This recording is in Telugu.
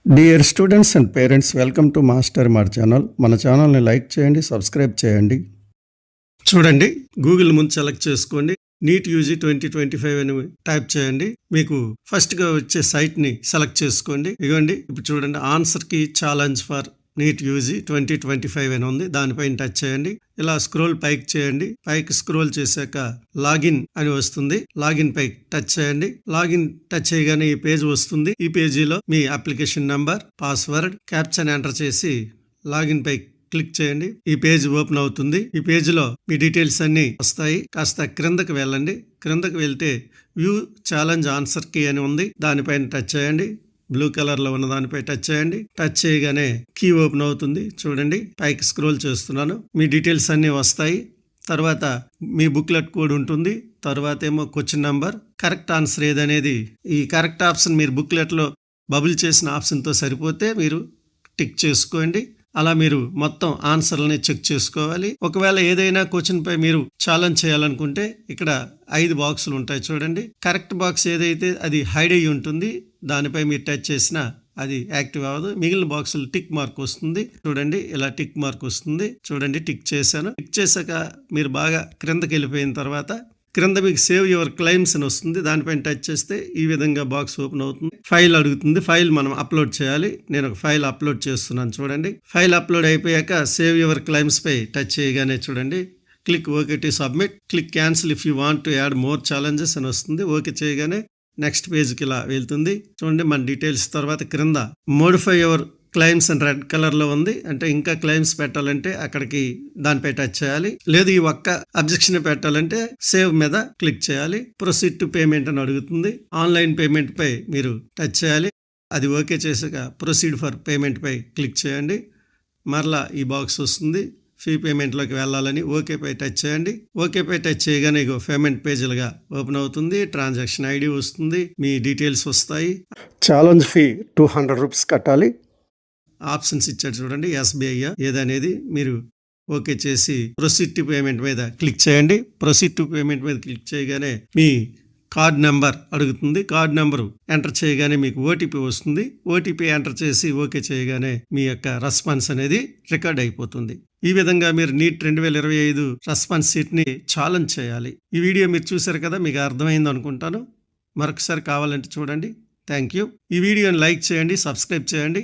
Dear students and parents, welcome to master mart channel. మన ఛానల్ని లైక్ చేయండి, సబ్స్క్రైబ్ చేయండి. చూడండి, గూగుల్ ముందు సెలెక్ట్ చేసుకోండి. నీట్ యూజీ 2025 అని టైప్ చేయండి. మీకు ఫస్ట్గా వచ్చే సైట్ని సెలెక్ట్ చేసుకోండి. ఇవ్వండి, ఇప్పుడు చూడండి, ఆన్సర్కి ఛాలెంజ్ ఫర్ నీట్ యూజీ 2025 అని ఉంది. దానిపైన టచ్ చేయండి. ఇలా స్క్రోల్ పైకి చేయండి. పైకి స్క్రోల్ చేశాక లాగిన్ అని వస్తుంది. లాగిన్ పైకి టచ్ చేయండి. లాగిన్ టచ్ చేయగానే ఈ పేజ్ వస్తుంది. ఈ పేజీలో మీ application number, password, captcha enter చేసి లాగిన్ పైకి క్లిక్ చేయండి. ఈ పేజ్ ఓపెన్ అవుతుంది. ఈ పేజీలో మీ డీటెయిల్స్ అన్ని వస్తాయి. కాస్త క్రిందకి వెళ్ళండి. క్రిందకి వెళ్తే వ్యూ ఛాలెంజ్ ఆన్సర్ కీ అని ఉంది. దానిపైన టచ్ చేయండి. బ్లూ కలర్ లో ఉన్న దానిపై టచ్ చేయండి. టచ్ చేయగానే కీ ఓపెన్ అవుతుంది. చూడండి, పైకి స్క్రోల్ చేస్తున్నాను. మీ డీటెయిల్స్ అన్ని వస్తాయి. తర్వాత మీ బుక్లెట్ కోడ్ ఉంటుంది. తర్వాత ఏమో క్వశ్చన్ నంబర్, కరెక్ట్ ఆన్సర్ ఏదనేది, ఈ కరెక్ట్ ఆప్షన్ మీరు బుక్లెట్ లో బబుల్ చేసిన ఆప్షన్తో సరిపోతే మీరు టిక్ చేసుకోండి. అలా మీరు మొత్తం ఆన్సర్లని చెక్ చేసుకోవాలి. ఒకవేళ ఏదైనా క్వశ్చన్ పై మీరు ఛాలెంజ్ చేయాలనుకుంటే ఇక్కడ 5 బాక్సులు ఉంటాయి. చూడండి, కరెక్ట్ బాక్స్ ఏదైతే అది హైడ్ అయ్యి ఉంటుంది. దానిపై మీరు టచ్ చేసినా అది యాక్టివ్ అవ్వదు. మిగిలిన బాక్సులు టిక్ మార్క్ వస్తుంది. చూడండి, ఇలా టిక్ మార్క్ వస్తుంది. చూడండి, టిక్ చేశాను. టిక్ చేశాక మీరు బాగా క్రిందకి వెళ్ళిపోయిన తర్వాత క్రింద మీకు సేవ్ యువర్ క్లెయిమ్స్ అని వస్తుంది. దానిపైన టచ్ చేస్తే ఈ విధంగా బాక్స్ ఓపెన్ అవుతుంది. ఫైల్ అడుగుతుంది. ఫైల్ మనం అప్లోడ్ చేయాలి. నేను ఒక ఫైల్ అప్లోడ్ చేస్తున్నాను. చూడండి, ఫైల్ అప్లోడ్ అయిపోయాక సేవ్ యువర్ క్లెయిమ్స్ పై టచ్ చేయగానే చూడండి, click okay to submit, click cancel if you want to add more challenges అని వస్తుంది. ఓకే చేయగానే నెక్స్ట్ పేజ్కి ఇలా వెళ్తుంది. చూడండి, మన డీటెయిల్స్ తర్వాత క్రింద మోడిఫై యువర్ క్లెయిమ్స్ అని రెడ్ కలర్ లో ఉంది. అంటే ఇంకా క్లెయిమ్స్ పెట్టాలంటే అక్కడికి దానిపై టచ్ చేయాలి. లేదు ఈ ఒక్క అబ్జెక్షన్ పెట్టాలంటే సేవ్ మీద క్లిక్ చేయాలి. ప్రొసీడ్ టు పేమెంట్ అని అడుగుతుంది. ఆన్లైన్ పేమెంట్ పై మీరు టచ్ చేయాలి. అది ఓకే చేసాక ప్రొసీడ్ ఫర్ పేమెంట్ పై క్లిక్ చేయండి. మరలా ఈ బాక్స్ వస్తుంది. ఫీ పేమెంట్లోకి వెళ్ళాలని ఓకే పై టచ్ చేయండి. ఓకే పై టచ్ చేయగానే ఇగో పేమెంట్ పేజీలుగా ఓపెన్ అవుతుంది. ట్రాన్సాక్షన్ ఐడి వస్తుంది. మీ డీటెయిల్స్ వస్తాయి. ఛాలెంజ్ ఫీ 200 రూపీస్ కట్టాలి. ఆప్షన్స్ ఇచ్చాడు చూడండి, ఎస్బీఐ ఏదనేది మీరు ఓకే చేసి ప్రొసీడ్ టు పేమెంట్ మీద క్లిక్ చేయండి. ప్రొసీడ్ టు పేమెంట్ మీద క్లిక్ చేయగానే మీ కార్డ్ నెంబర్ అడుగుతుంది. కార్డ్ నెంబరు ఎంటర్ చేయగానే మీకు ఓటీపీ వస్తుంది. ఓటీపీ ఎంటర్ చేసి ఓకే చేయగానే మీ యొక్క రెస్పాన్స్ అనేది రికార్డ్ అయిపోతుంది. ఈ విధంగా మీరు నీట్ 2025 రెస్పాన్స్ షీట్ని ఛాలెంజ్ చేయాలి. ఈ వీడియో మీరు చూసారు కదా, మీకు అర్థమైంది అనుకుంటాను. మరొకసారి కావాలంటే చూడండి. Thank you. ఈ వీడియోని లైక్ చేయండి, సబ్స్క్రైబ్ చేయండి.